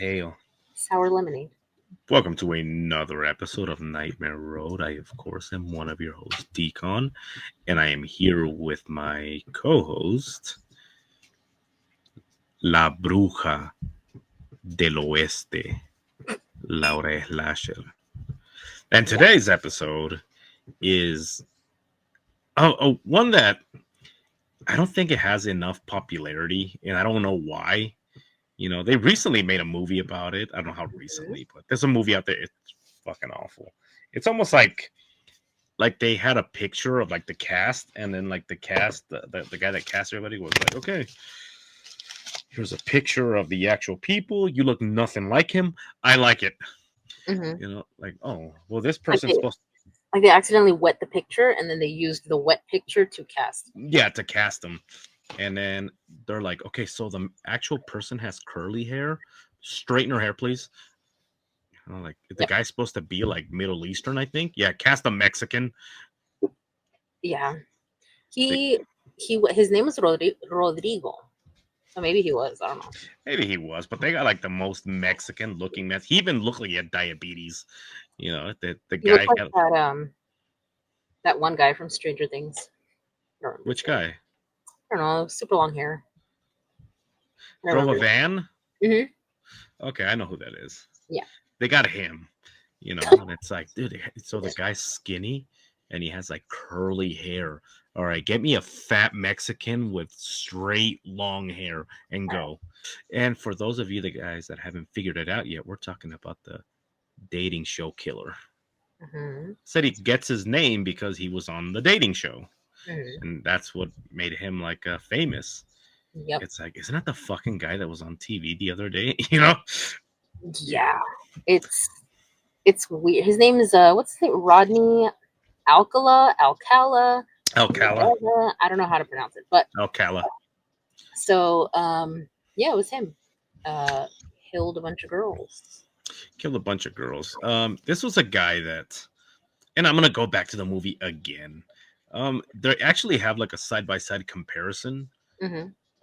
Ale. Sour lemonade. Welcome to another episode of Nightmare Road. I, of course, am one of your hosts, Deacon, and I am here with my co-host, La Bruja del Oeste, Laura Slasher. And today's episode is one that I don't think it has enough popularity, and I don't know why. You know, they recently made a movie about it. I don't know how recently, but there's a movie out there. It's fucking awful. It's almost like they had a picture of like the cast, and then like the cast, the guy that cast everybody was like, okay, here's a picture of the actual people. You look nothing like him. I like it. Mm-hmm. You know, like, oh, well, this person's supposed to... Like they accidentally wet the picture, and then they used the wet picture to cast. Yeah, to cast them. And then they're like, okay, so the actual person has curly hair. Straighten her hair, please. You know, like the guy's supposed to be like Middle Eastern, I think. Yeah, cast a Mexican. Yeah, his name was Rodrigo. So maybe he was. I don't know. Maybe he was, but they got like the most Mexican looking mess. He even looked like he had diabetes. You know, the guy like that one guy from Stranger Things. Which guy? I don't know. Super long hair. Drove a van? Mm-hmm. Okay, I know who that is. Yeah. They got him. You know, and it's like, dude, so the guy's skinny and he has like curly hair. All right, get me a fat Mexican with straight long hair and go. And for those of you, the guys that haven't figured it out yet, we're talking about the dating show killer. Mm-hmm. Said he gets his name because he was on the dating show. Mm-hmm. And that's what made him like famous. Yep. It's like, isn't that the fucking guy that was on TV the other day? You know? Yeah. It's weird. His name is what's his name? Rodney Alcala. Alcala. I don't know how to pronounce it, but Alcala. So yeah, it was him. Killed a bunch of girls. This was a guy that, and I'm gonna go back to the movie again. They actually have like a side-by-side comparison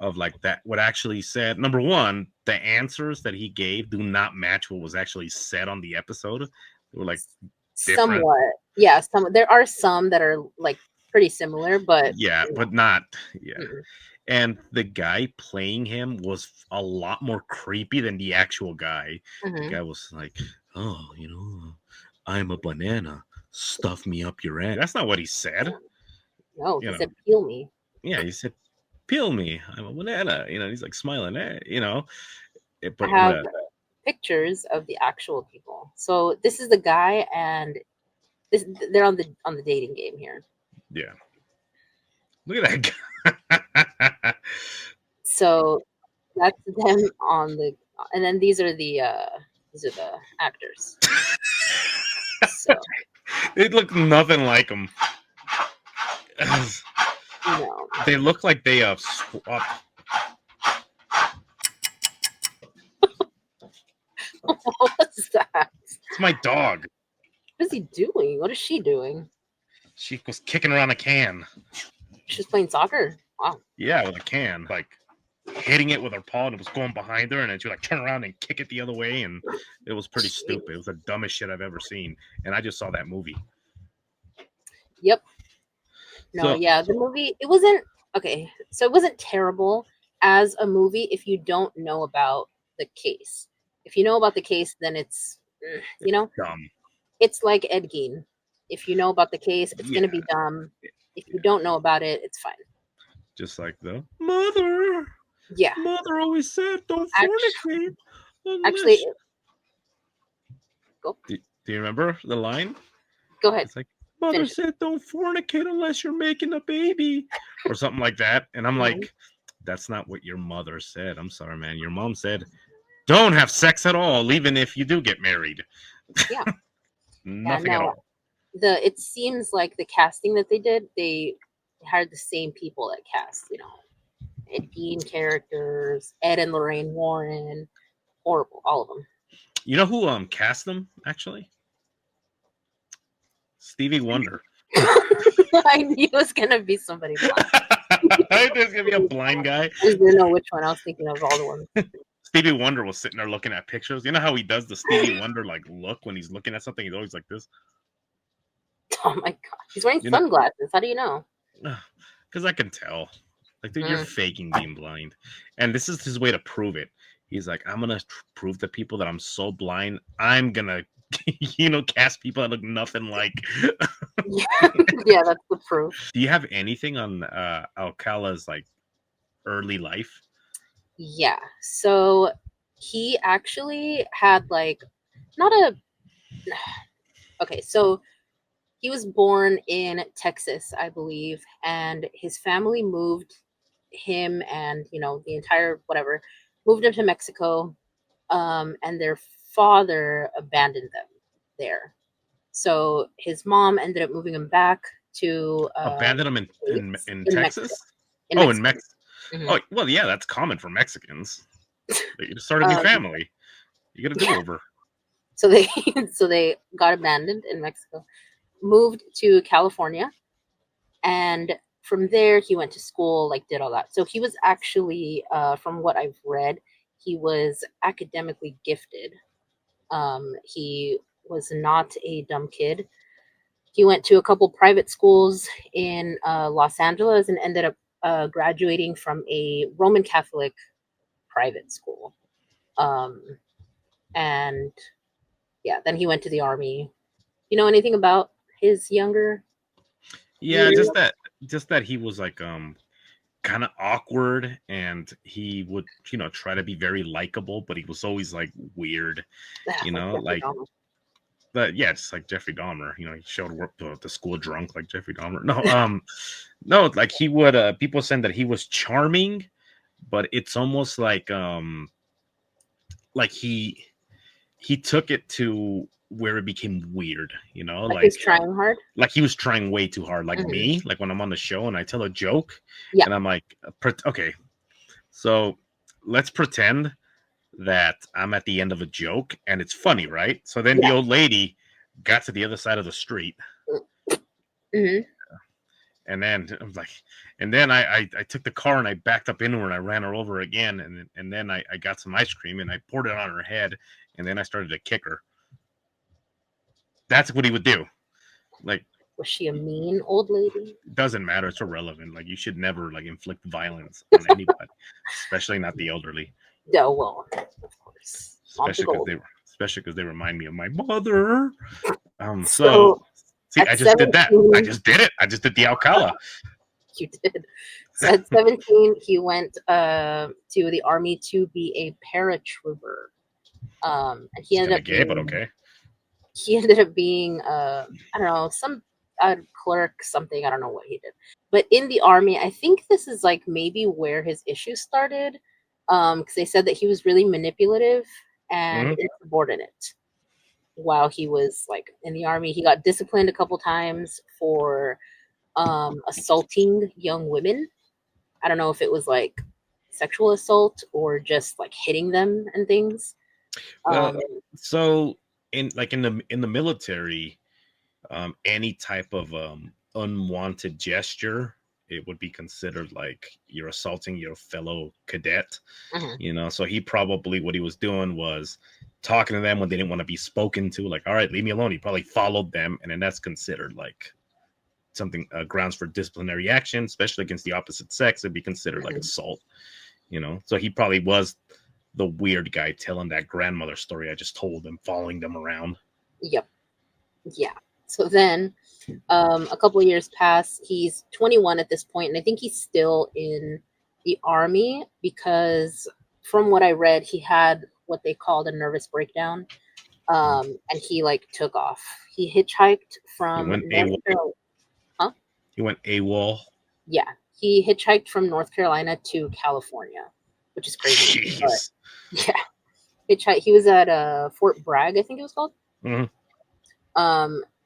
of like that what actually said. Number one, the answers that he gave do not match what was actually said on the episode. They were like different. Somewhat, yeah. There are some that are like pretty similar, but but not. Yeah. And the guy playing him was a lot more creepy than the actual guy. The guy was like, oh, you know, I'm a banana. Stuff me up your ass. That's not what he said. No, he said, peel me. Yeah, he said, peel me. I'm a banana. You know, he's like smiling at, you know. But I have pictures of the actual people. So this is the guy, and they're on the dating game here. Yeah. Look at that guy. So that's them on the, and then these are the actors. So they look nothing like them. No. They look like they swapped. What was that? It's my dog. What is he doing? What is she doing? She was kicking around a can. She's playing soccer? Wow. Yeah, with a can. Like hitting it with her paw, and it was going behind her, and then she would like turn around and kick it the other way, and it was pretty stupid. It was the dumbest shit I've ever seen. And I just saw that movie. Yep. No, the movie, it wasn't okay. So it wasn't terrible as a movie if you don't know about the case. If you know about the case, then it's you know, dumb. It's like Ed Gein. If you know about the case, it's gonna be dumb. If you don't know about it, it's fine. Just like the mother. Yeah. Mother always said, "Don't fornicate." Actually, go. Do you remember the line? Go ahead. It's like, Mother said, "Don't fornicate unless you're making a baby," or something like that. And I'm like, that's not what your mother said. I'm sorry, man. Your mom said, "Don't have sex at all, even if you do get married." Yeah. Nothing at all. It seems like the casting that they did, they hired the same people that cast, you know, Ed Gein characters, Ed and Lorraine Warren, horrible, all of them. You know who cast them actually? Stevie Wonder. I knew it was gonna be somebody blind. There's gonna be a blind guy. I didn't know which one. I was thinking of all the ones. Stevie Wonder was sitting there looking at pictures. You know how he does the Stevie Wonder like look when he's looking at something? He's always like this. Oh my god, he's wearing sunglasses. How do you know? Because I can tell. Like, dude, you're faking being blind, and this is his way to prove it. He's like, I'm gonna prove to people that I'm so blind. I'm gonna, cast people that look nothing like. Yeah, that's the proof. Do you have anything on Alcala's like early life? Yeah, so he actually had like not a. Okay, so he was born in Texas, I believe, and his family moved him and the entire whatever moved him to Mexico, and their father abandoned them there. So his mom ended up moving him back to abandoned him in Texas. Mexico. In Mexico. Mm-hmm. Oh well, yeah, that's common for Mexicans. You just start a new family. You get a do-over. So they got abandoned in Mexico, moved to California, and from there he went to school, like did all that. So he was actually, from what I've read, he was academically gifted. He was not a dumb kid. He went to a couple private schools in Los Angeles and ended up graduating from a Roman Catholic private school. And yeah, then he went to the army. You know anything about his younger? Yeah, just that he was like kind of awkward, and he would try to be very likable, but he was always like weird, like. But yeah, it's like Jeffrey Dahmer. He showed up to the school drunk like Jeffrey Dahmer. No, like he would. People saying that he was charming, but it's almost like he took it to where it became weird. Like he's trying hard. Like he was trying way too hard. Like me, like when I'm on the show and I tell a joke, and I'm like, okay, so let's pretend that I'm at the end of a joke and it's funny, right? So then the old lady got to the other side of the street. Mm-hmm. And then I'm like, and then I took the car and I backed up into her and I ran her over again. And then I got some ice cream and I poured it on her head. And then I started to kick her. That's what he would do. Like, was she a mean old lady? Doesn't matter. It's irrelevant. Like, you should never like inflict violence on anybody, especially not the elderly. No, well, of course. Especially because they remind me of my mother. So see, I just did that. I just did it. I just did the Alcala. You did. So at 17, he went to the army to be a paratrooper. And he ended up gay, but okay. He ended up being I don't know, some clerk, something. I don't know what he did. But in the army, I think this is like maybe where his issues started. Because they said that he was really manipulative and insubordinate while he was like in the army. He got disciplined a couple times for assaulting young women. I don't know if it was like sexual assault or just like hitting them and things. So in the military, any type of unwanted gesture, it would be considered like you're assaulting your fellow cadet. So he probably, what he was doing was talking to them when they didn't want to be spoken to, like, all right, leave me alone. He probably followed them, and then that's considered like something, grounds for disciplinary action, especially against the opposite sex. It'd be considered like assault. So he probably was the weird guy telling that grandmother story I just told them, following them around. Yep. Yeah. So then a couple of years pass. He's 21 at this point, and I think he's still in the army because from what I read, he had what they called a nervous breakdown, and he like took off. He hitchhiked from North Carolina. Huh? He went AWOL. Yeah. He hitchhiked from North Carolina to California, which is crazy. But, yeah. Hitchhiked. He was at Fort Bragg, I think it was called.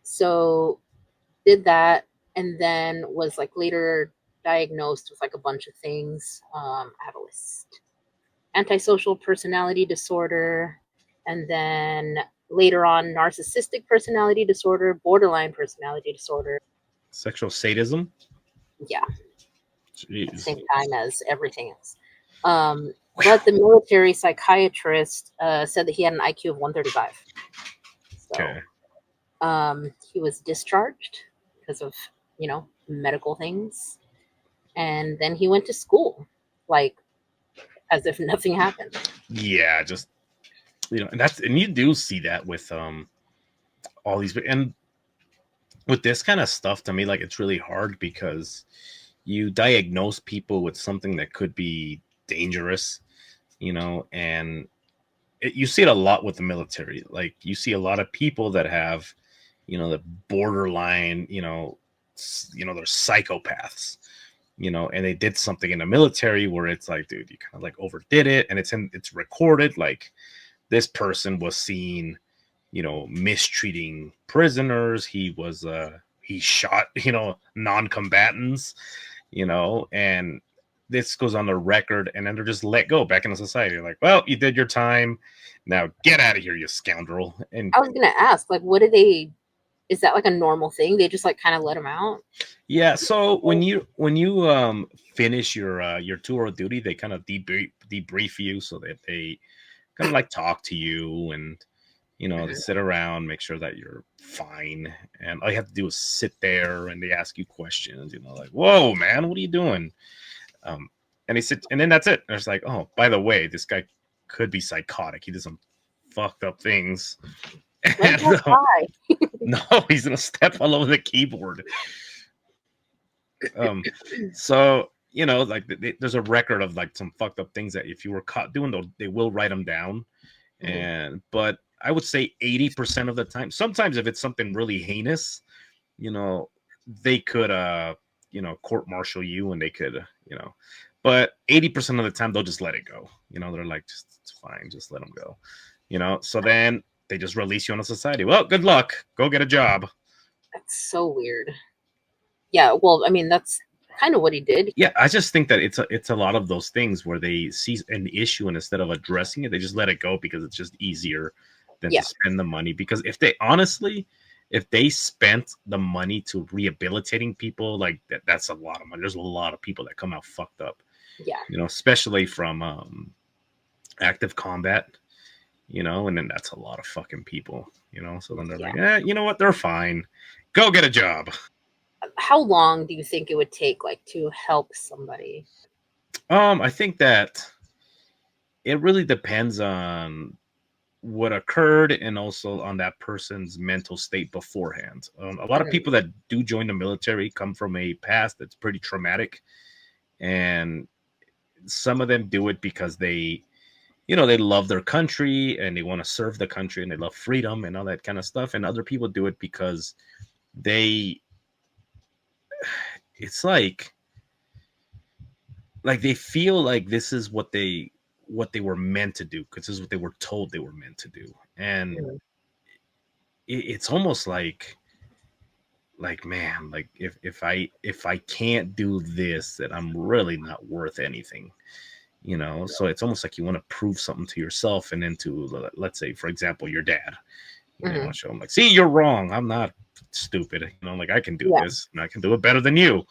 So did that, and then was like later diagnosed with like a bunch of things. I have a list: antisocial personality disorder, and then later on narcissistic personality disorder, borderline personality disorder, sexual sadism. Yeah. Jeez. At the same time as everything else. But the military psychiatrist said that he had an IQ of 135. So he was discharged because of, medical things. And then he went to school, like, as if nothing happened. Yeah, just, and you do see that with all these, and with this kind of stuff, to me, like, it's really hard because you diagnose people with something that could be dangerous, and you see it a lot with the military. Like, you see a lot of people that have, the borderline, they're psychopaths, and they did something in the military where it's like, dude, you kind of like overdid it, and it's recorded. Like, this person was seen, mistreating prisoners. He shot, non-combatants, and this goes on the record, and then they're just let go back into society. Like, well, you did your time, now get out of here, you scoundrel. And I was gonna ask, like, what do they? Is that like a normal thing? They just like kind of let them out? Yeah. So when you finish your tour of duty, they kind of debrief you, so that they kind of like talk to you, and they sit around, make sure that you're fine, and all you have to do is sit there, and they ask you questions, like, whoa, man, what are you doing? And they sit, and then that's it. And it's like, oh, by the way, this guy could be psychotic. He did some fucked up things. And, no, he's gonna step all over the keyboard. So like, there's a record of like some fucked up things that if you were caught doing, they will write them down. But I would say 80% of the time, sometimes if it's something really heinous, they could court martial you, and they could, but 80% of the time they'll just let it go. They're like, just, it's fine, just let them go. So then they just release you on a society. Well, good luck, go get a job. That's so weird. Yeah, well, I mean, that's kind of what he did. Yeah, I just think that it's a lot of those things where they see an issue, and instead of addressing it, they just let it go because it's just easier than to spend the money. Because if they spent the money to rehabilitating people, like that's a lot of money. There's a lot of people that come out fucked up. Yeah. Especially from active combat, and then that's a lot of fucking people, so then they're like, you know what, they're fine, go get a job. How long do you think it would take, like, to help somebody? I think that it really depends on what occurred, and also on that person's mental state beforehand. A lot of people that do join the military come from a past that's pretty traumatic, and some of them do it because they love their country, and they want to serve the country, and they love freedom and all that kind of stuff. And other people do it because it's like they feel like this is what they were meant to do, because this is what they were told they were meant to do. And it's almost like, man, like, if I can't do this, then I'm really not worth anything. So it's almost like you want to prove something to yourself, and then to, let's say, for example, your dad. You want to show him, like, see, you're wrong, I'm not stupid, like, I can do this, and I can do it better than you.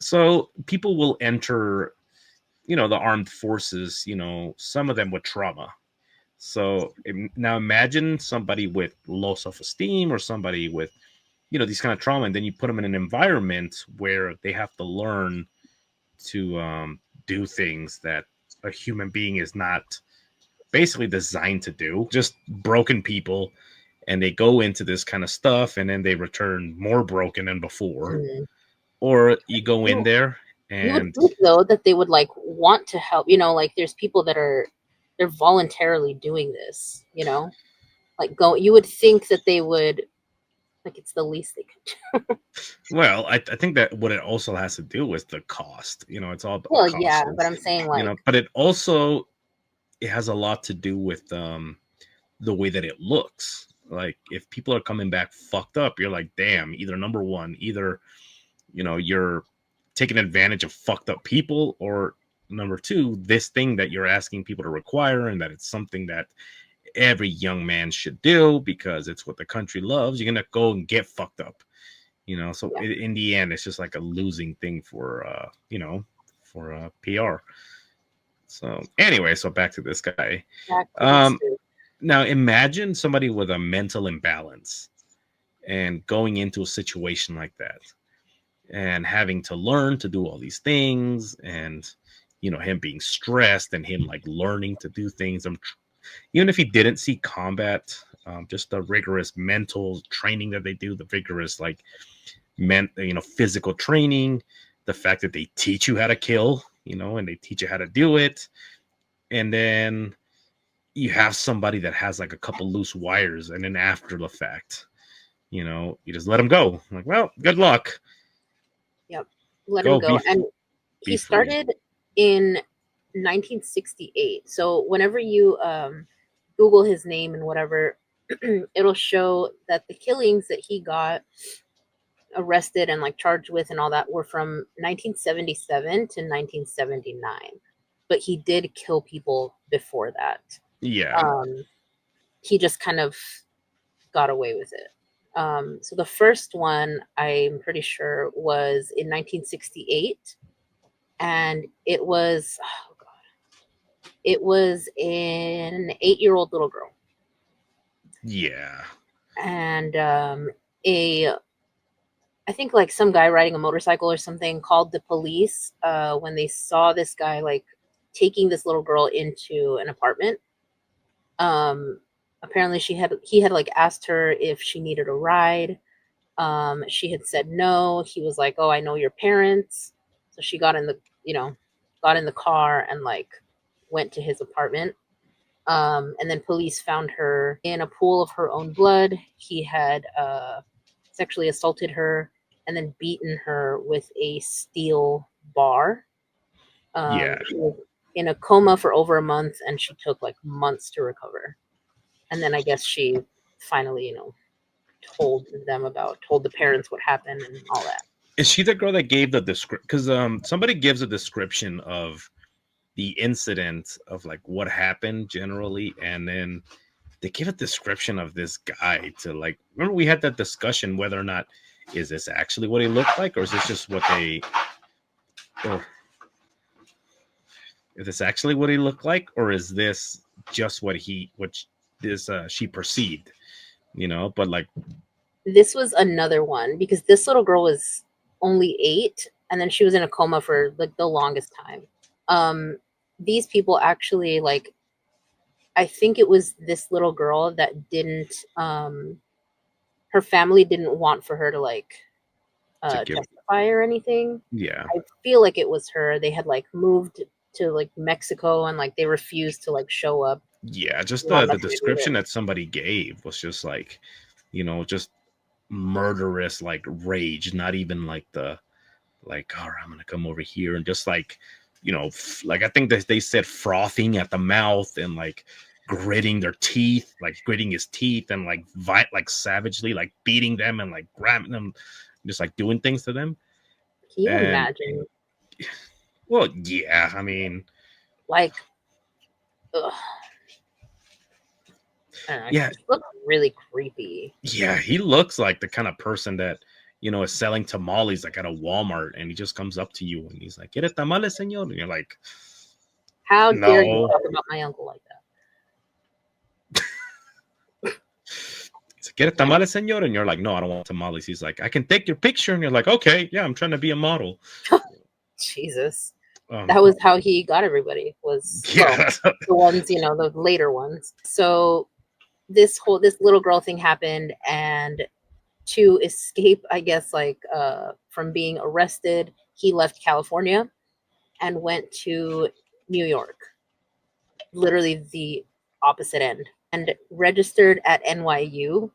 So people will enter the armed forces, some of them with trauma. So now imagine somebody with low self-esteem, or somebody with these kind of trauma, and then you put them in an environment where they have to learn to do things that a human being is not basically designed to do. Just broken people, and they go into this kind of stuff, and then they return more broken than before. Or you go in there, and you would think, though, that they would, like, want to help. Like, there's people that they're voluntarily doing this, like, you would think that they would, like, it's the least they could do. Well, I think that what it also has to do with the cost. It's all about well, cost. yeah, but I'm saying, like, but it has a lot to do with the way that it looks. Like, if people are coming back fucked up, you're like, damn, either number one, you're taking advantage of fucked up people, or number two, this thing that you're asking people to require, and that it's something that every young man should do because it's what the country loves, you're gonna go and get fucked up. So in the end, it's just like a losing thing for PR. So anyway, so back to this guy. Back to this dude. Now imagine somebody with a mental imbalance and going into a situation like that and having to learn to do all these things, and him being stressed and him like learning to do things. Even if he didn't see combat, just the rigorous mental training that they do, the vigorous like physical training, the fact that they teach you how to kill, and they teach you how to do it, and then you have somebody that has like a couple loose wires, and then after the fact, you just let him go. Like, well, good luck. Yep, let him go. And he started in 1968. So whenever you Google his name and whatever, it'll show that the killings that he got arrested and like charged with and all that were from 1977 to 1979. But he did kill people before that. Yeah. He just kind of got away with it. So the first one, I'm pretty sure, was in 1968, and it was, oh god, it was an 8-year-old little girl. Yeah. And I think like some guy riding a motorcycle or something called the police when they saw this guy like taking this little girl into an apartment. Apparently he had like asked her if she needed a ride. She had said no. He was like, "Oh, I know your parents." So she got in the car and like went to his apartment. And then police found her in a pool of her own blood. He had sexually assaulted her and then beaten her with a steel bar. Yeah. She was in a coma for over a month, and she took like months to recover. And then I guess she finally, told the parents what happened and all that. Is she the girl that gave the description? Because somebody gives a description of the incident of like what happened generally, and then they give a description of this guy to like. Remember, we had that discussion whether or not is this actually what he looked like, or is this just what they, or is this actually what he looked like, or is this just what she perceived, But like, this was another one because this little girl was only 8, and then she was in a coma for like the longest time. These people actually like, I think it was this little girl that didn't her family didn't want for her to like testify or anything. Yeah, I feel like it was her. They had like moved to like Mexico and like they refused to like show up. Yeah, just the description that somebody gave was just like, just murderous like rage, not even like the like, all right, I'm gonna come over here and just like, like I think that they said frothing at the mouth and like gritting their teeth, like gritting his teeth and like like savagely like beating them and like grabbing them, just like doing things to them. Can you imagine? Well, yeah, I mean, like, ugh. Yeah, he looks really creepy. Yeah, he looks like the kind of person that is selling tamales like at a Walmart, and he just comes up to you and he's like, "Quiere tamales, señor?" And you're like, "How dare you talk about my uncle like that?" He's like, "Quiere tamales, señor?" And you're like, "No, I don't want tamales." He's like, "I can take your picture," and you're like, "Okay, yeah, I'm trying to be a model." Jesus. That was how he got everybody, was the ones, the later ones. So this little girl thing happened, and to escape, I guess, like from being arrested, he left California and went to New York, literally the opposite end, and registered at NYU,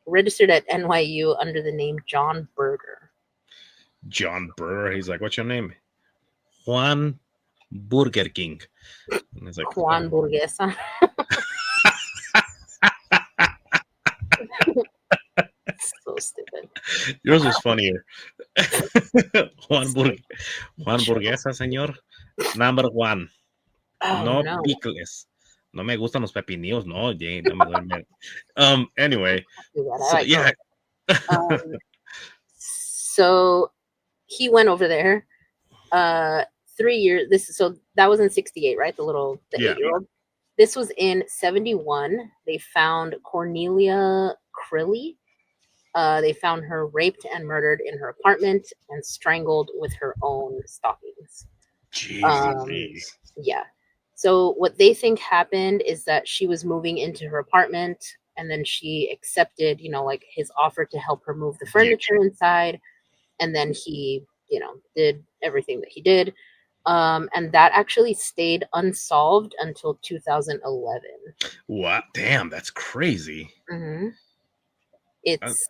registered at NYU under the name John Burger. John Burr. He's like, "What's your name?" Juan Burger King. And he's like, Juan Burguesa. So stupid. Yours was funnier. Juan Burguesa, señor. Number 1. No pickles. No me gustan los pepinillos. No, Jane. No me duerme. Anyway. So, yeah. So he went over there. 3 years. That was in 68, right? The 8-year-old. This was in 71. They found Cornelia Crilly. They found her raped and murdered in her apartment and strangled with her own stockings. Jeez. Yeah. So what they think happened is that she was moving into her apartment, and then she accepted, like his offer to help her move the furniture inside, and then he, did everything that he did. And that actually stayed unsolved until 2011. What? Damn, that's crazy. Mm-hmm. It's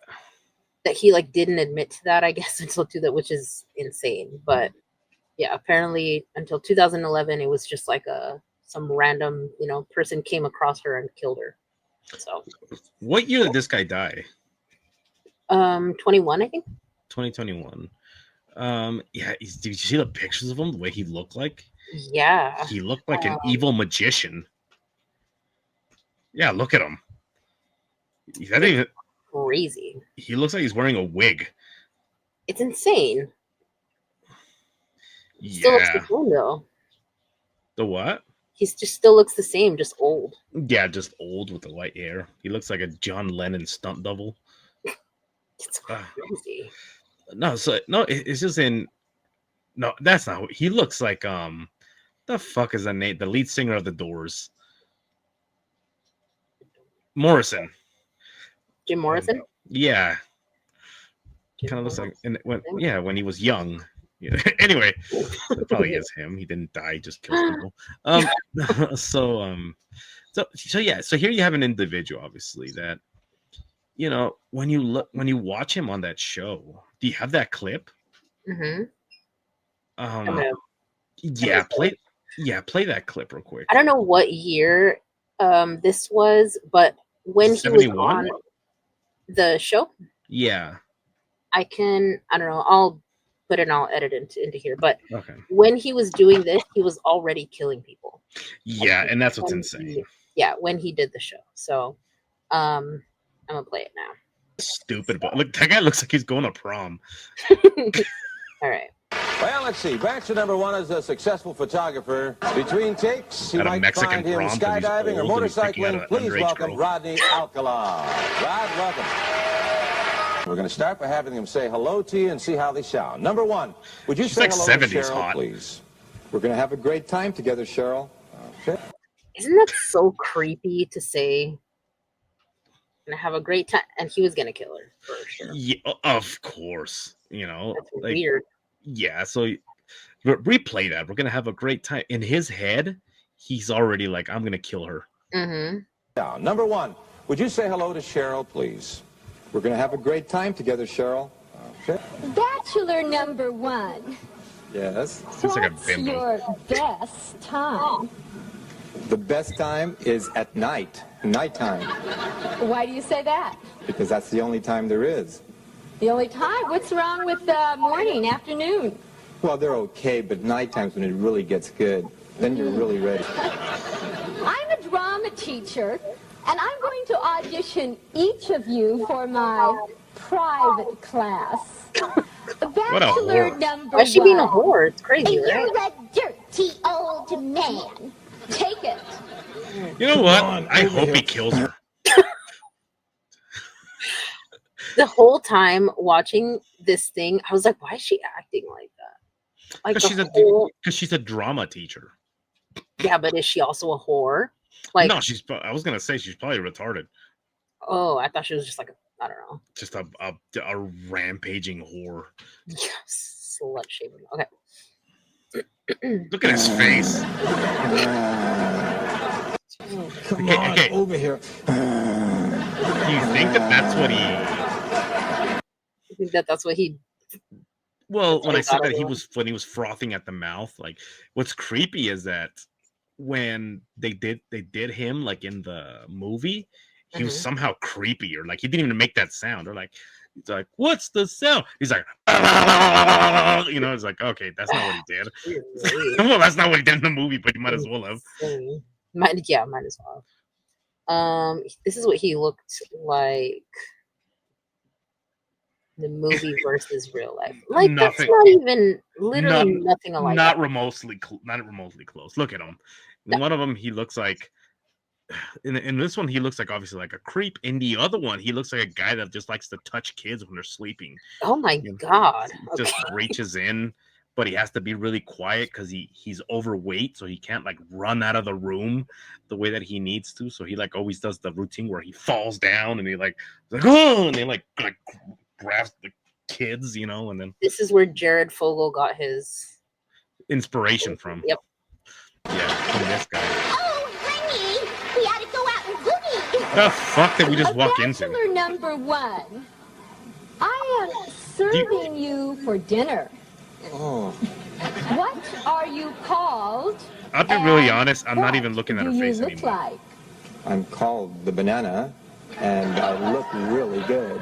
that he didn't admit to that, I guess, until which is insane. But yeah, apparently until 2011, it was just some random, person came across her and killed her. So, what year did this guy die? 21, I think. 2021. Yeah. Did you see the pictures of him? The way he looked like? Yeah. He looked like an evil magician. Yeah, look at him. Crazy. He looks like he's wearing a wig. It's insane. Yeah. Still looks the same though. The what? He just still looks the same, just old. Yeah, just old with the white hair. He looks like a John Lennon stunt double. It's crazy. It's just in. No, that's not. He looks like the fuck is the name? The lead singer of the Doors. Morrison. Jim Morrison? Yeah. Kind of looks like when he was young. Yeah. Anyway, it probably is him. He didn't die, he just killed people. So here you have an individual, obviously, that when you watch him on that show, do you have that clip? Mm-hmm. Play that clip real quick. I don't know what year this was, but when he was on the show, yeah, I don't know, I'll put it and I'll edit it into here, but okay. When he was doing this, he was already killing people. Yeah, and that's what's insane. When he did the show. So I'm gonna play it now. Stupid, but look, that guy looks like he's going to prom. All right. Well, let's see. Bachelor number one is a successful photographer. Between takes, you might find him skydiving or motorcycling. Please welcome Rodney Alcala. Rod, welcome. We're going to start by having them say hello to you and see how they sound. Number one, would you say hello to Cheryl, please? We're going to have a great time together, Cheryl. Okay. Isn't that so creepy to say? Gonna have a great time, and he was gonna kill her for sure. Yeah, of course. That's weird. Yeah, so replay that. We're gonna have a great time. In his head, he's already like, I'm gonna kill her. Mm-hmm. Now, number one, would you say hello to Cheryl, please? We're gonna have a great time together, Cheryl. Okay. Bachelor number one. Yes. What's your best time? The best time is at nighttime. Why do you say that? Because that's the only time there is. The only time? What's wrong with morning, afternoon? Well, they're okay, but nighttime's when it really gets good. Then you're really ready. I'm a drama teacher, and I'm going to audition each of you for my private class. Bachelor number Why is she being a whore? It's crazy, right? You're a dirty old man. Take it. You know what? I hope he kills her. The whole time watching this thing, I was like, why is she acting like that? Like because she's a drama teacher. Yeah, but is she also a whore? No, I was gonna say she's probably retarded. Oh, I thought she was just I don't know. Just a rampaging whore. Yes, slut shaming. Okay. Look at his face. Come on, over here. Do you think that's what he... You think that's what he... Well, when I said that when he was frothing at the mouth, what's creepy is that when they did him in the movie, he was somehow creepy, or he didn't even make that sound, or he's like, what's the sound? He's like, it's like, okay, that's not what he did. Well, that's not what he did in the movie, but you might as well have. Might as well. This is what he looked like The movie versus real life. Like Nothing. that's not even literally nothing alike. Not remotely close. Look at him. In one of them, he looks like. In this one, he looks like obviously like a creep. In the other one, he looks like a guy that just likes to touch kids when they're sleeping. Oh my god! He just reaches in, but he has to be really quiet because he's overweight, so he can't like run out of the room the way that he needs to. So he like always does the routine where he falls down and he like oh, and he like grabs the kids, you know, and then this is where Jared Fogle got his inspiration from. Yep. Yeah, from this guy. Oh, honey, we ought to go out and boogie. The fuck did we just walk into? Bachelor number 1. I am serving you for dinner. Oh. What are you called? I'll be really honest. I'm not even looking at her face look anymore. Like? I'm called the banana, and I look really good.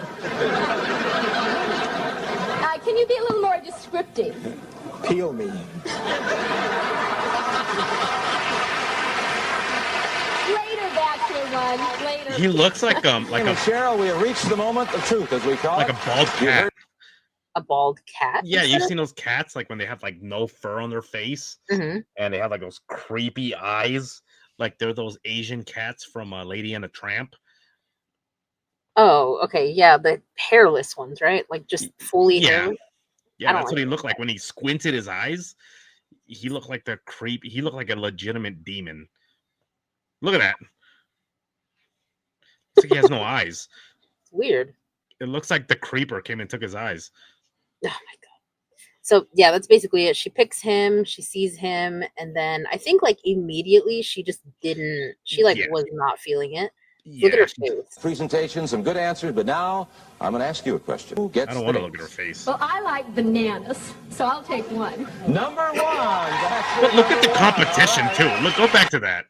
Can you be a little more descriptive? Peel me. Later, Bachelor 1. Later. He looks like a Cheryl, we have reached the moment of truth, as we call like it. a bald cat. A bald cat? Yeah, you've seen those cats like when they have like no fur on their face Mm-hmm. and they have like those creepy eyes, like they're those Asian cats from Lady and a Tramp. Oh, okay, yeah, the hairless ones, right? Like just fully hairless. Yeah, that's what he looked like when he squinted his eyes. He looked like the creep. He looked like a legitimate demon. Look at that. Looks like he has no eyes. It's weird. It looks like the creeper came and took his eyes. Oh my god. So yeah, that's basically it. She picks him, she sees him, and then I think like immediately she just didn't. She was not feeling it. Look at her face. Presentation, some good answers, but now I'm going to ask you a question. Who gets I don't want to look at her face. Well, I like bananas, so I'll take 1. Number 1. But look at the competition too. Go back to that.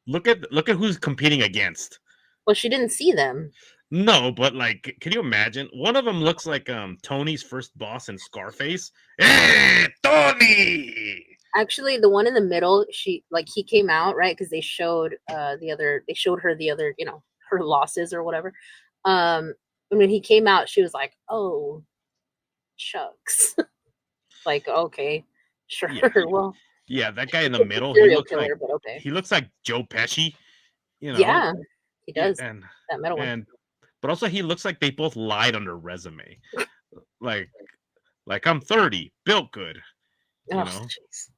Look at who's competing against. Well, she didn't see them. No, but like, can you imagine? One of them looks like Tony's first boss in Scarface. Hey, Tony! Actually, the one in the middle, he came out, right? Because they showed her the other, her losses or whatever. And when he came out, she was like, "Oh, shucks." Like, okay, sure. Yeah. Well, yeah, that guy in the middle, he looks like Joe Pesci. You know? Yeah, he does. Yeah, and that middle one. But also, he looks like they both lied on their resume. like I'm 30, built good. You know? Geez.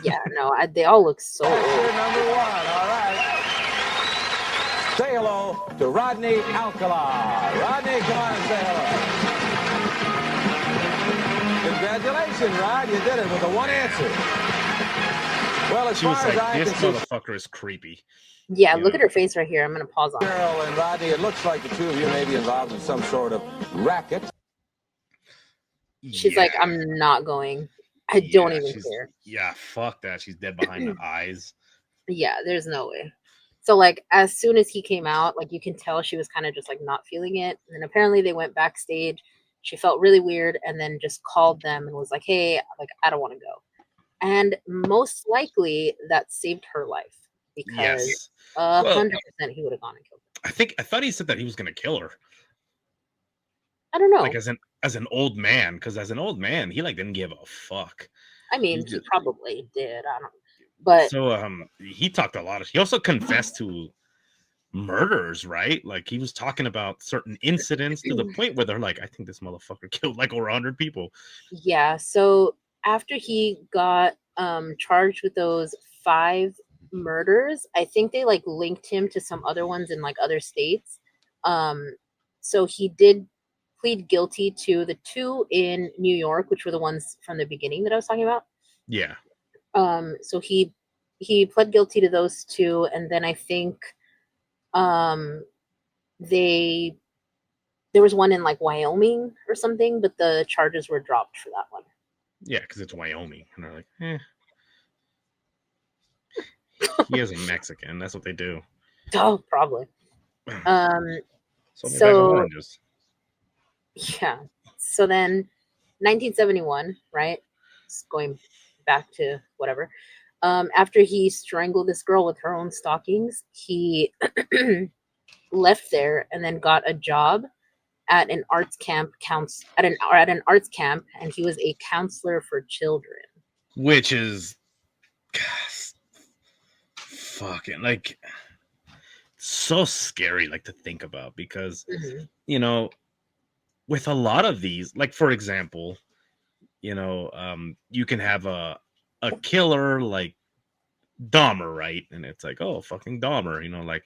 Yeah, no, they all look so old. Number 1, all right. Say hello to Rodney Alcala. Rodney, come on and say hello. Congratulations, Rod. You did it with the one answer. Well, as she was far as like, I this can see, motherfucker is creepy. Yeah, look at her face right here. I'm going to pause on Cheryl and Rodney, it looks like the two of you may be involved in some sort of racket. She's like, I'm not going. I don't even care. Yeah, fuck that. She's dead behind the eyes. Yeah, there's no way. So, like, as soon as he came out, like, you can tell she was kind of just, like, not feeling it. And then apparently they went backstage. She felt really weird and then just called them and was like, hey, like, I don't want to go. And most likely that saved her life because 100% he would have gone and killed her. I thought he said that he was going to kill her. I don't know. Like, as an old man, because as an old man, he, like, didn't give a fuck. I mean, he probably did. I don't. But so he talked a lot. He also confessed to murders, right? Like he was talking about certain incidents to the point where they're like, I think this motherfucker killed like over 100 people. Yeah. So after he got charged with those 5 murders, I think they like linked him to some other ones in like other states. So he did plead guilty to the 2 in New York, which were the ones from the beginning that I was talking about. Yeah. So he pled guilty to those 2, and then I think there was one in like Wyoming or something, but the charges were dropped for that one. Yeah, because it's Wyoming, and they're like, he is a Mexican. That's what they do. Oh, probably. So oranges. Yeah. So then, 1971, right? Just going back to whatever. After he strangled this girl with her own stockings, he left there and then got a job at an arts camp at an arts camp, and he was a counselor for children. Which is, gosh, fucking like so scary, like to think about, because you know, with a lot of these, like for example, you know, you can have a killer like Dahmer, right? And it's like, oh, fucking Dahmer, you know, like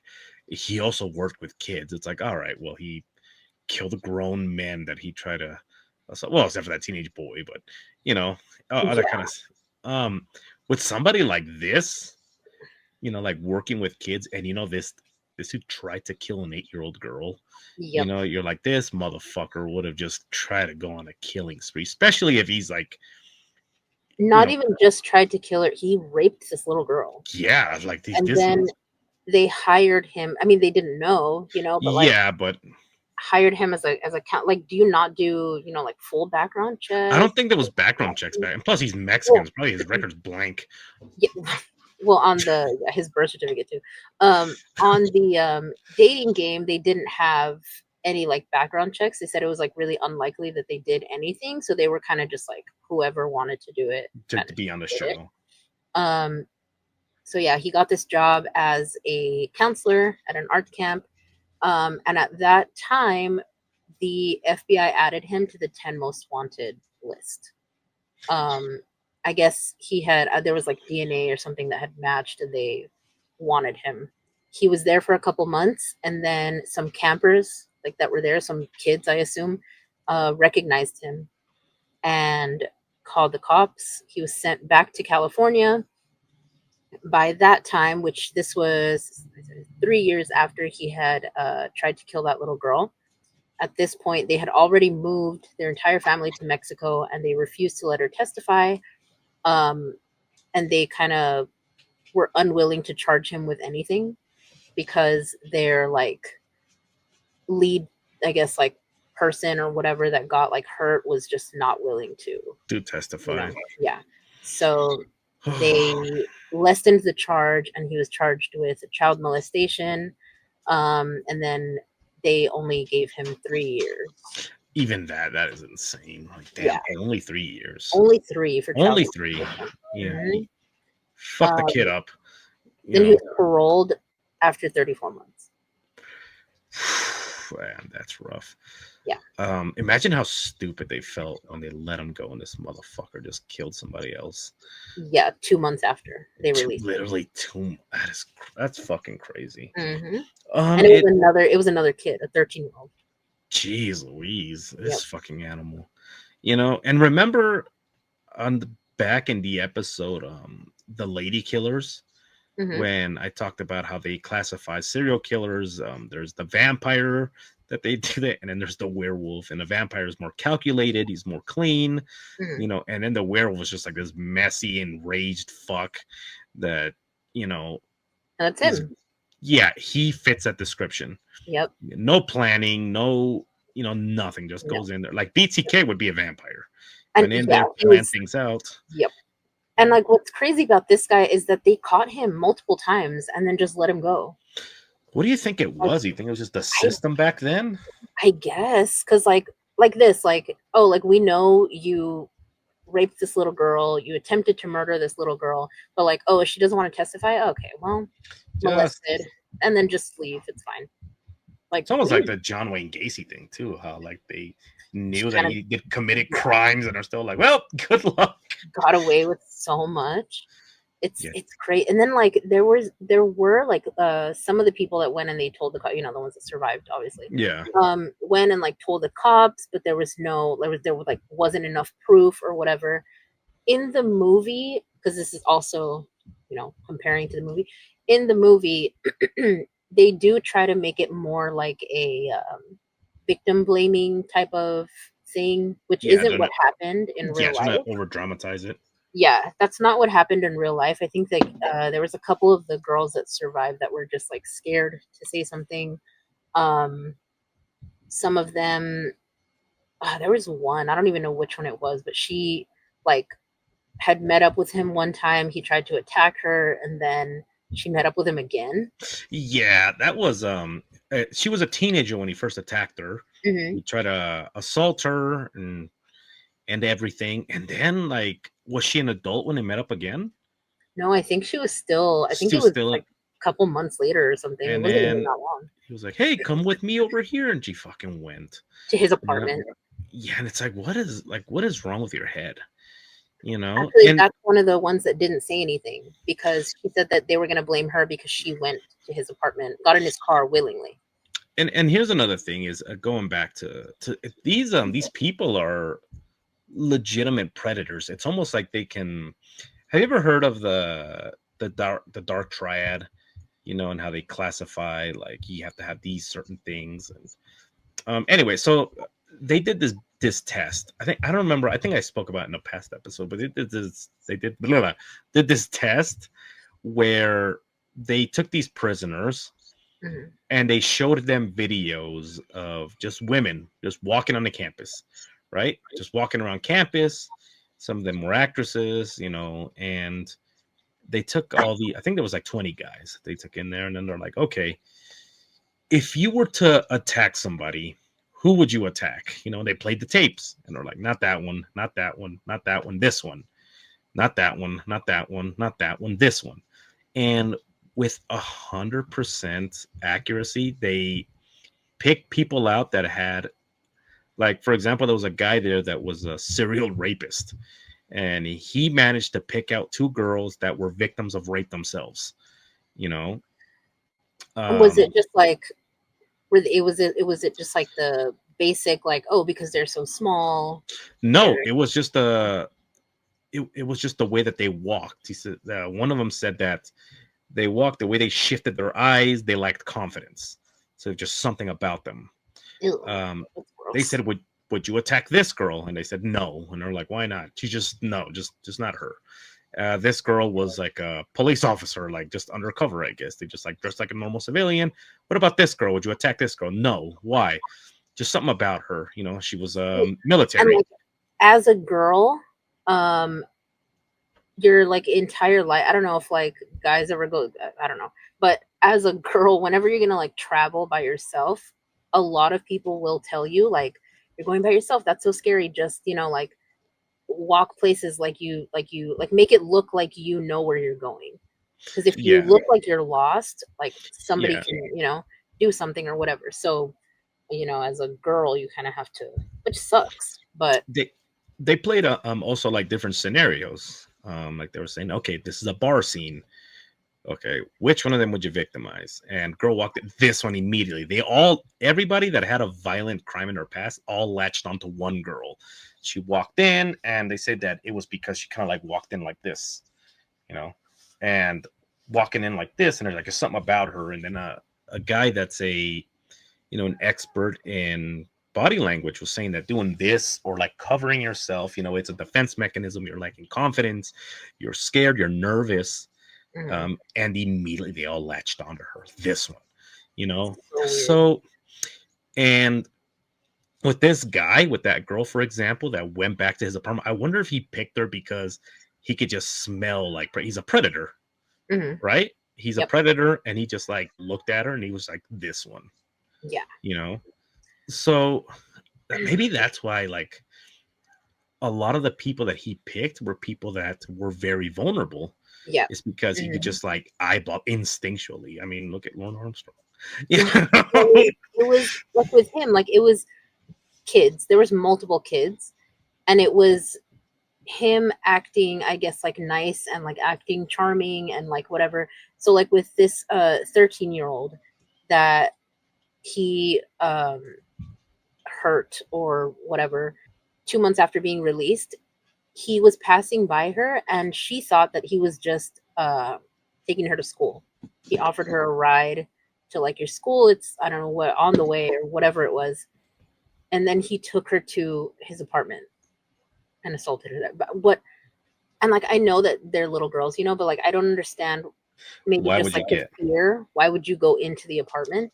he also worked with kids. It's like, all right, well, he killed grown men that he tried to, well, except for that teenage boy, but you know, other kind of, with somebody like this, you know, like working with kids, and you know, this who tried to kill an 8-year-old girl, you know, you're like, this motherfucker would have just tried to go on a killing spree, especially if he's like, not even just tried to kill her, he raped this little girl. Yeah, like and then they hired him. I mean, they didn't know, you know, but like, but hired him as a count. Like, do you not do, you know, like full background check? I don't think there was background checks back, and plus he's Mexican, so probably his record's blank. Yeah. Well, on his birth certificate too. On the dating game, they didn't have any like background checks. They said it was like really unlikely that they did anything, so they were kind of just like whoever wanted to do it to be on the show. So yeah, he got this job as a counselor at an art camp, and at that time, the FBI added him to the 10 most wanted list. I guess he had, there was like DNA or something that had matched, and they wanted him. He was there for a couple months, and then some campers like that were there, some kids, I assume, recognized him and called the cops. He was sent back to California. By that time, which this was 3 years after he had tried to kill that little girl, at this point, they had already moved their entire family to Mexico, and they refused to let her testify. And they kind of were unwilling to charge him with anything because their like lead, I guess, like person or whatever that got like hurt was just not willing to testify. You know? Yeah. So they lessened the charge, and he was charged with child molestation. And then they only gave him 3 years. Even that is insane. Like, damn, only 3 years. Only 3 for child only 3. Yeah. Mm-hmm. Fuck the kid up. Then he was paroled after 34 months. Man, that's rough. Yeah. Imagine how stupid they felt when they let him go and this motherfucker just killed somebody else. Yeah, 2 months after they released. Literally 2. That's fucking crazy. Mm-hmm. And it was another kid, a 13-year-old. Jeez Louise, this fucking animal. You know, and remember on the back in the episode, the lady killers, when I talked about how they classify serial killers, there's the vampire that they do that, and then there's the werewolf, and the vampire is more calculated, he's more clean, you know, and then the werewolf is just like this messy, enraged fuck that, you know, that's him. Yeah, he fits that description. Yep. No planning, no, you know, nothing, just goes in there. Like BTK would be a vampire. And in there, plan things out. Yep. And like, what's crazy about this guy is that they caught him multiple times and then just let him go. What do you think it was? You think it was just the system back then? I guess, because like this, like, oh, like we know you raped this little girl, you attempted to murder this little girl, but like, oh, if she doesn't want to testify, okay, well, molested, and then just leave. It's fine. Like, it's almost like the John Wayne Gacy thing too. How like they knew that he did committed crimes and are still like, well, good luck. Got away with so much. It's great. And then like there were like some of the people that went and they told the cops, you know, the ones that survived, obviously. Yeah. Went and like told the cops, but there was wasn't enough proof or whatever. In the movie, because this is also, you know, comparing to the movie. In the movie, they do try to make it more like a victim blaming type of thing, which isn't what happened in real life. Yeah, over dramatize it. Yeah, that's not what happened in real life. I think that there was a couple of the girls that survived that were just like scared to say something. Some of them, there was one, I don't even know which one it was, but she like had met up with him one time. He tried to attack her, and then she met up with him again. Yeah, that was she was a teenager when he first attacked her. Mm-hmm. He tried to assault her and everything. And then, like, was she an adult when they met up again? No, I think she was still. I think She it was was still, like a couple months later or something. It and wasn't even then that long. he was like, "Hey, come with me over here," and she fucking went To his you know? apartment. Yeah, and it's like, what is wrong with your head? You know, Actually, and that's one of the ones that didn't say anything because she said that they were going to blame her because she went to his apartment, got in his car willingly. and here's another thing is going back to these people are legitimate predators. It's almost like they can. Have you ever heard of the dark triad? You know, and how they classify, like, you have to have these certain things. And anyway, so they did this test. I don't remember. I think I spoke about it in a past episode, but did this test where they took these prisoners Mm-hmm. and they showed them videos of just women just walking on the campus, right? Just walking around campus. Some of them were actresses, you know, and they took I think there was like 20 guys they took in there, and then they're like, okay, if you were to attack somebody, who would you attack? You know, they played the tapes and they're like, not that one, not that one, not that one, this one, not that one, not that one, not that one, this one. And with 100% accuracy, they picked people out that had, like, for example, there was a guy there that was a serial rapist, and he managed to pick out 2 girls that were victims of rape themselves, you know. Was it just like was it just like the basic, like, oh, because they're so small? No, it was just it was just the way that they walked. He said one of them said that they walked, the way they shifted their eyes, they lacked confidence. So just something about them. Ew, They said, would you attack this girl? And they said no. And they're like, why not? She just no, just not her. This girl was like a police officer, like just undercover, I guess. They just like dressed like a normal civilian. What about this girl? Would you attack this girl? No. Why? Just something about her. You know, she was military. And like, as a girl, your like entire life, I don't know if like guys ever go, I don't know, but as a girl, whenever you're gonna like travel by yourself, a lot of people will tell you, like, you're going by yourself, that's so scary, just, you know, like, walk places like make it look like you know where you're going, because if you look like you're lost, like, somebody can, you know, do something or whatever. So, you know, as a girl, you kind of have to, which sucks, but they played also like different scenarios. Like they were saying, okay, this is a bar scene. Okay, which one of them would you victimize? And girl walked in, this one immediately. Everybody that had a violent crime in her past all latched onto one girl. She walked in, and they said that it was because she kind of like walked in like this, you know, and walking in like this, and there's like something about her. And then a guy that's an expert in body language was saying that doing this or like covering yourself, you know, it's a defense mechanism. You're lacking confidence, you're scared, you're nervous. And immediately they all latched onto her. This one, you know. So, and with this guy, with that girl, for example, that went back to his apartment, I wonder if he picked her because he could just smell like he's a predator, right? He's a predator, and he just like looked at her and he was like, this one, you know. So maybe that's why, like, a lot of the people that he picked were people that were very vulnerable. Yeah, it's because he could just like eyeball instinctually. I mean, look at Lauren Armstrong. It was like with him, like, it was kids. There was multiple kids, and it was him acting, I guess, like nice and like acting charming and like whatever. So like with this 13-year-old that he hurt or whatever, 2 months after being released, he was passing by her and she thought that he was just taking her to school. He offered her a ride to like, your school, it's, I don't know what, on the way or whatever it was. And then he took her to his apartment and assaulted her there. But what, and like, I know that they're little girls, you know, but like, I don't understand, maybe why just like the fear. Why would you go into the apartment?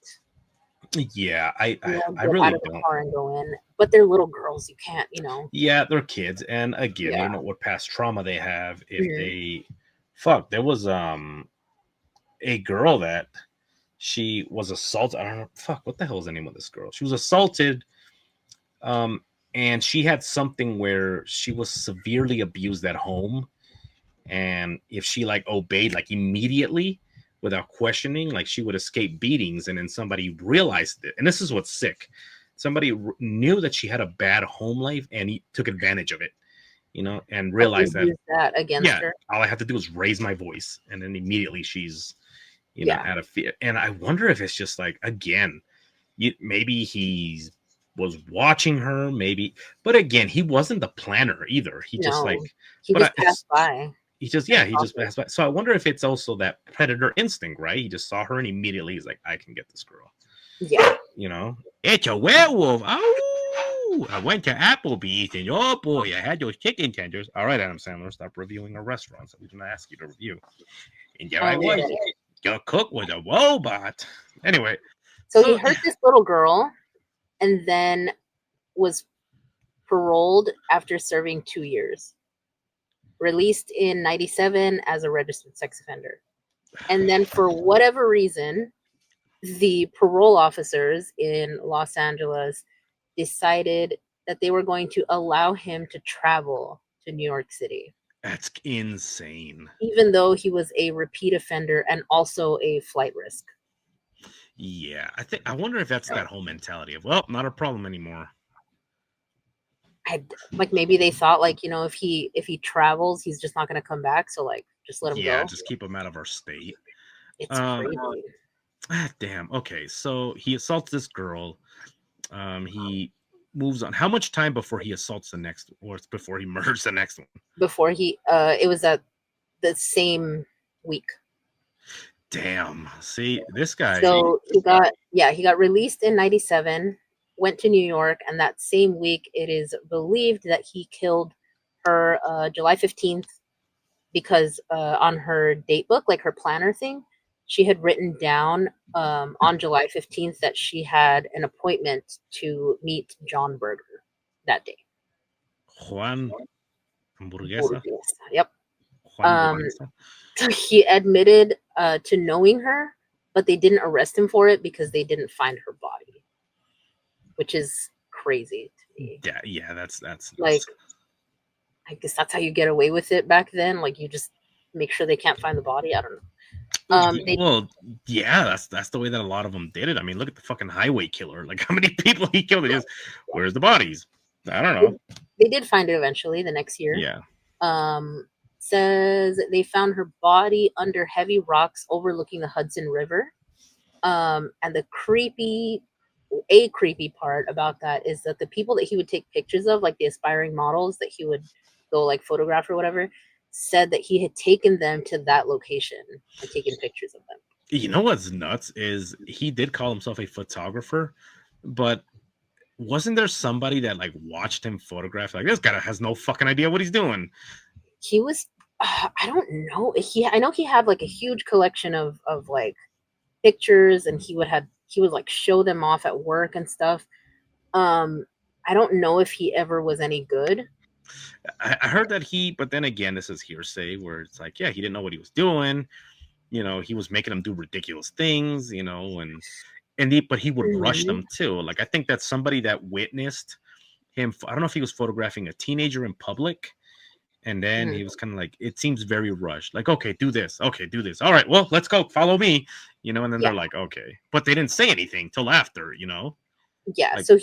Yeah, I really out of the car and go in, but they're little girls. You can't, you know. Yeah, they're kids, and again, you don't know what past trauma they have. If they, there was a girl that she was assaulted. I don't know, what the hell is the name of this girl? She was assaulted And she had something where she was severely abused at home, and if she like obeyed like immediately without questioning, like she would escape beatings, and then somebody realized it. And this is what's sick. Somebody knew that she had a bad home life, and he took advantage of it, and realized that against her. All I have to do is raise my voice, and then immediately she's out of fear. And I wonder if it's just like, again, maybe he was watching her, maybe, but again, he wasn't the planner either. He just passed by. He just passed by. So I wonder if it's also that predator instinct, right? He just saw her and immediately he's like, I can get this girl. Yeah. It's a werewolf. Oh, I went to Applebee's and oh boy, I had those chicken tenders. All right, Adam Sandler, stop reviewing our restaurants that we didn't ask you to review. And there I was. Your cook was a robot. Anyway. So he hurt this little girl and then was paroled after serving 2 years. Released in 97 as a registered sex offender. And then for whatever reason, the parole officers in Los Angeles decided that they were going to allow him to travel to New York City. That's insane. Even though he was a repeat offender and also a flight risk. Yeah, I wonder if that's that whole mentality of, well, not a problem anymore. Like maybe they thought like, if he travels, he's just not going to come back. So like, just let him go. Yeah, just keep him out of our state. It's crazy. Damn. Okay, so he assaults this girl. He moves on. How much time before he assaults the next, or before he murders the next one? Before it was at the same week. Damn. See, this guy. So he got released in 97, went to New York, and that same week it is believed that he killed her July 15th because on her date book, like her planner thing, she had written down on July 15th that she had an appointment to meet John Berger that day. Juan Hamburguesa? Yep. So he admitted to knowing her, but they didn't arrest him for it because they didn't find her body, which is crazy to me. Yeah, that's like, I guess that's how you get away with it back then. Like, you just make sure they can't find the body. I don't know. That's the way that a lot of them did it. I mean, look at the fucking highway killer. Like, how many people he killed? Where's the bodies? I don't know. They did find it eventually the next year. Yeah. Says they found her body under heavy rocks overlooking the Hudson River. And the creepy part about that is that the people that he would take pictures of, like the aspiring models that he would go like photograph or whatever, said that he had taken them to that location and taken pictures of them. You know what's nuts is he did call himself a photographer, but wasn't there somebody that like watched him photograph? Like, this guy has no fucking idea what he's doing. He was, I don't know. I know he had like a huge collection of like pictures, and he would like show them off at work and stuff. I don't know if he ever was any good. I heard that but then again, this is hearsay where it's like, yeah, he didn't know what he was doing. He was making them do ridiculous things, but he would rush them too. Like, I think that's somebody that witnessed him. I don't know if he was photographing a teenager in public, and then he was kind of like, it seems very rushed. Like, okay, do this. Okay, do this. All right, well, let's go. Follow me. And then they're like, okay, but they didn't say anything till after, Yeah. Like, so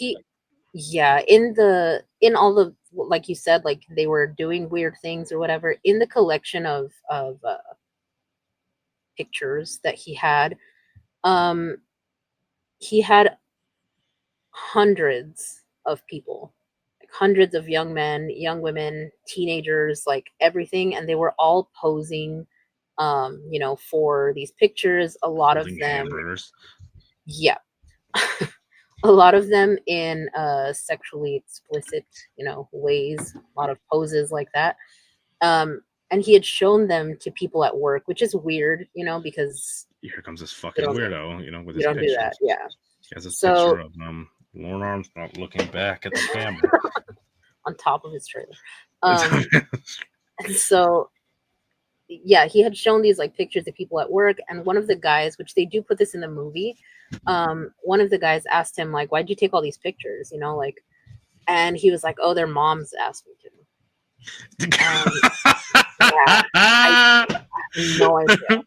in all the, like you said, like they were doing weird things or whatever, in the collection of pictures that he had hundreds of people, like hundreds of young men, young women, teenagers, like everything, and they were all posing for these pictures. A lot of them hamburgers. Yeah. A lot of them in sexually explicit, ways, a lot of poses like that. And he had shown them to people at work, which is weird, because here comes this fucking weirdo, with his don't pictures. Do that, yeah. He has a picture of Lauren Armstrong looking back at the camera on top of his trailer. And so, yeah, he had shown these like pictures of people at work, and one of the guys, which they do put this in the movie, one of the guys asked him like, "Why'd you take all these pictures?" And he was like, "Oh, their moms asked me to." Yeah, I have no idea.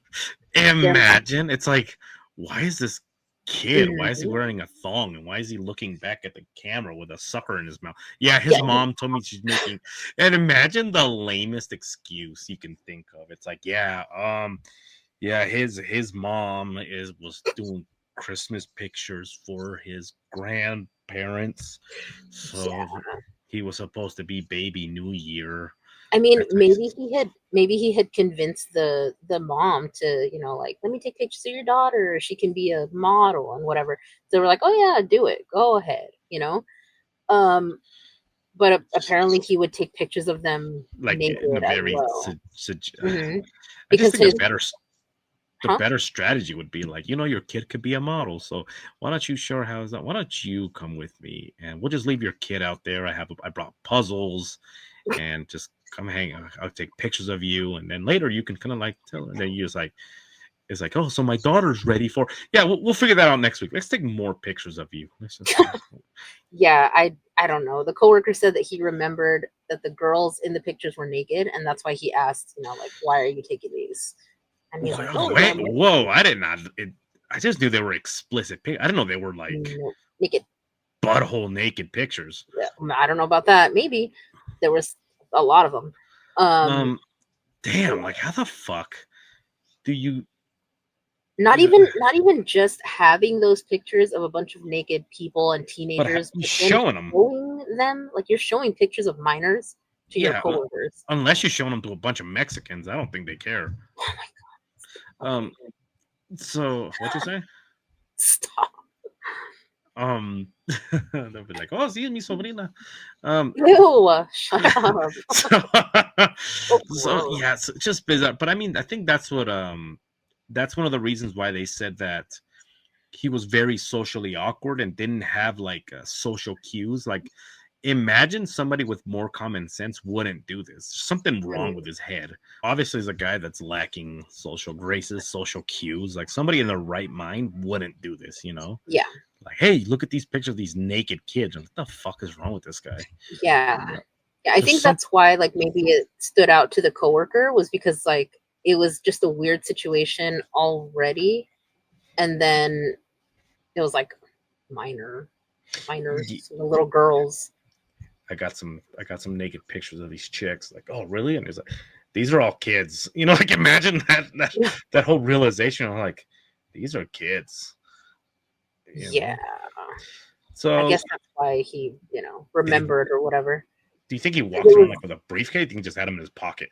Imagine. It's like, why is this kid? Why is he Mhm. wearing a thong? And why is he looking back at the camera with a sucker in his mouth? Yeah, his mom told me she's making. And imagine the lamest excuse you can think of. It's like, yeah, his mom was doing Christmas pictures for his grandparents, so he was supposed to be baby New Year. I mean, maybe he had convinced the mom to, you know, like, let me take pictures of your daughter. She can be a model and whatever. So we're like, oh yeah, do it. Go ahead, you know. But apparently he would take pictures of them like naked in a as very well. I Because just think his the better strategy would be like, you know, your kid could be a model, so why don't you show her how is that? Why don't you come with me and we'll just leave your kid out there. I brought puzzles and just come hang out. I'll take pictures of you, and then later you can kind of like tell her. And then you just like, it's like, oh, so my daughter's ready for. Yeah, we'll figure that out next week. Let's take more pictures of you. Yeah, I don't know. The coworker said that he remembered that the girls in the pictures were naked, and that's why he asked, you know, like, why are you taking these? And he's like, oh, wait, whoa! I did not. I just knew they were explicit. I didn't know they were like naked, butthole naked pictures. Yeah, I don't know about that. Maybe there was a lot of them. Damn! Like, how the fuck do you? Not even just having those pictures of a bunch of naked people and teenagers, but showing them, like you're showing pictures of minors to your coworkers. Unless you're showing them to a bunch of Mexicans, I don't think they care. Oh my god. So what you say? Stop. They'll be like, "Oh, sí, mi sobrina." Ew, shut up. So yeah, it's just bizarre. But I mean, I think that's what that's one of the reasons why they said that he was very socially awkward and didn't have like social cues. Like, imagine somebody with more common sense wouldn't do this. There's something wrong with his head. Obviously, he's a guy that's lacking social graces, social cues. Like, somebody in their right mind wouldn't do this, you know? Yeah. Like, hey, look at these pictures of these naked kids. What the fuck is wrong with this guy? Yeah. I think that's why, like, maybe it stood out to the coworker, was because, like, it was just a weird situation already, and then it was like minors, little girls. I got some naked pictures of these chicks. Like, oh, really? And it's like, these are all kids. You know, like, imagine that whole realization. I'm like, these are kids. Yeah. So I guess that's why he, you know, remembered or whatever. Do you think he walked around like with a briefcase? Do you think he just had him in his pocket?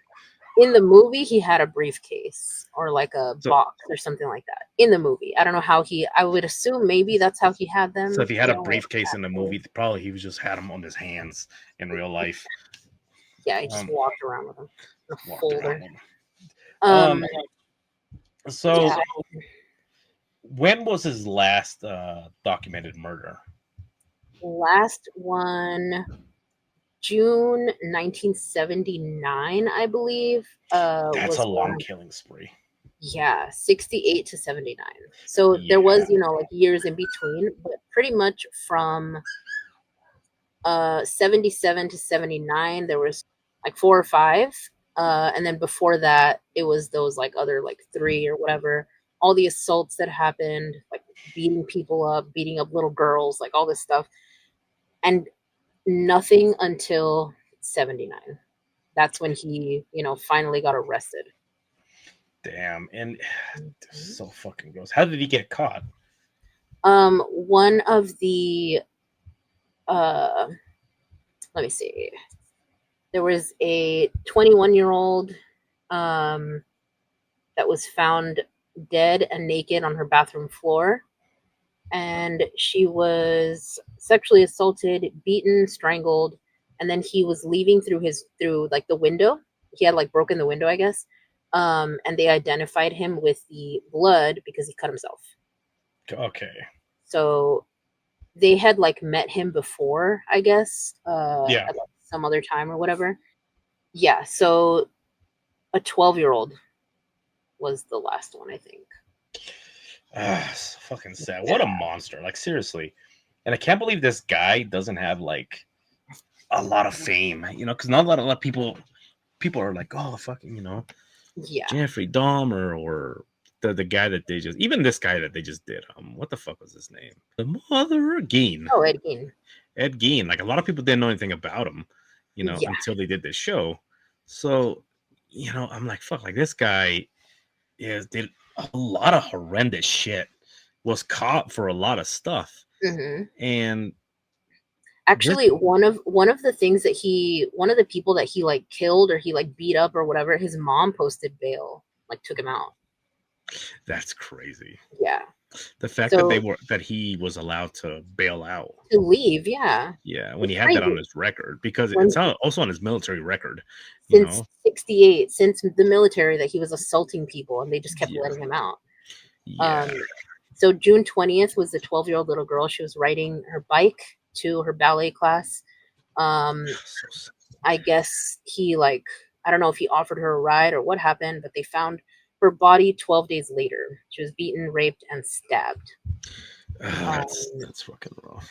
In the movie, he had a briefcase or like a box or something like that. In the movie, I don't know how I would assume maybe that's how he had them. So if he had a briefcase in the movie, probably he was just had them on his hands in real life. Yeah, he just walked around with them. A folder. So when was his last documented murder? Last one, June 1979, I believe. That's a long killing spree. Yeah, 68 to 79. So there was, you know, like years in between, but pretty much from 77 to 79, there was like 4 or 5. And then before that, it was those like other like 3 or whatever. All the assaults that happened, like beating people up, beating up little girls, like all this stuff. And nothing until 79. That's when he, you know, finally got arrested. Damn. And so fucking gross. How did he get caught? One of the let me see. There was a 21-year-old that was found dead and naked on her bathroom floor. And she was sexually assaulted, beaten, strangled, and then he was leaving through like the window. He had like broken the window, I guess. And they identified him with the blood because he cut himself. Okay. So they had like met him before, I guess. Yeah. At like some other time or whatever. Yeah. So a 12-year-old was the last one, I think. It's fucking sad. What a monster. Like, seriously. And I can't believe this guy doesn't have like a lot of fame, because not a lot of people are like, oh, fucking, Yeah. Jeffrey Dahmer or the guy that they just, even this guy that they just did. What the fuck was his name? The mother Gein. Oh, Ed Gein. Ed Gein. Like a lot of people didn't know anything about him, until they did this show. So, I'm like, fuck, like this guy did a lot of horrendous shit, was caught for a lot of stuff. Mm-hmm. And actually one of the things that one of the people that he like killed or he like beat up or whatever, his mom posted bail, like took him out. That's crazy. Yeah. The fact that he was allowed to bail out, to leave, yeah, when he had that on his record, because it's also on his military record since 68, since the military, that he was assaulting people and they just kept letting him out. So June 20th was the 12-year-old little girl. She was riding her bike to her ballet class. I guess he I don't know if he offered her a ride or what happened, but they found her body 12 days later. She was beaten, raped, and stabbed. That's fucking rough.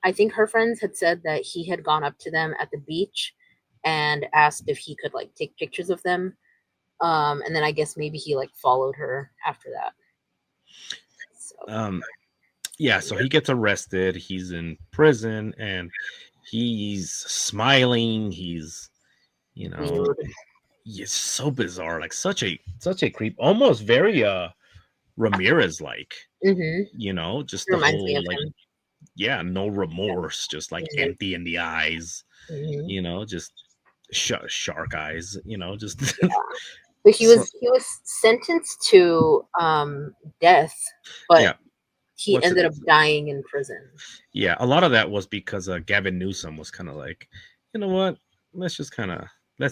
I think her friends had said that he had gone up to them at the beach and asked if he could like take pictures of them. And then I guess maybe he like followed her after that. So he gets arrested. He's in prison and he's smiling. He's, it's so bizarre. Like such a creep, almost very Ramirez like. Mm-hmm. Just the whole like, no remorse, just like empty in the eyes. Mm-hmm. Just shark eyes. Just. But he was sentenced to death, but he ended up dying in prison. Yeah, a lot of that was because Gavin Newsom was kind of like, you know what? Let's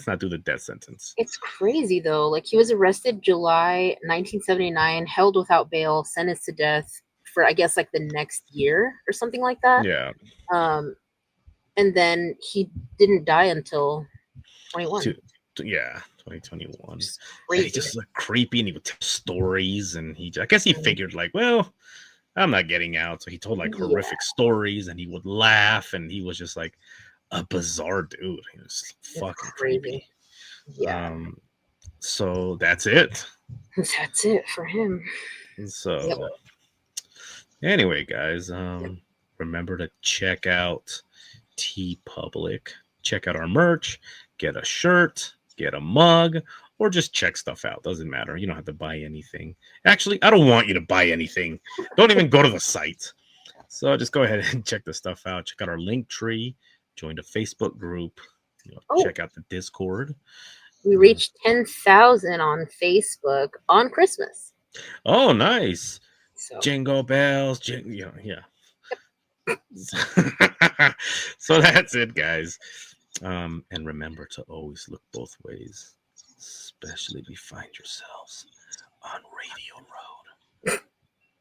not do the death sentence. It's crazy though. Like he was arrested July 1979, held without bail, sentenced to death for I guess like the next year or something like that. Yeah. And then he didn't die until 21. 2021. He's just like creepy, and he would tell stories, and I guess he figured like, well, I'm not getting out, so he told like horrific stories, and he would laugh, and he was just like a bizarre dude. He was fucking creepy. Yeah. So that's it. That's it for him. So anyway, guys, remember to check out TeePublic. Check out our merch. Get a shirt. Get a mug, or just check stuff out. Doesn't matter. You don't have to buy anything. Actually, I don't want you to buy anything. Don't even go to the site. So just go ahead and check the stuff out. Check out our link tree. Join the Facebook group. Check out the Discord. We reached 10,000 on Facebook on Christmas. Oh, nice. So. Jingle bells. Yeah. So that's it, guys. And remember to always look both ways, especially if you find yourselves on Radio Row.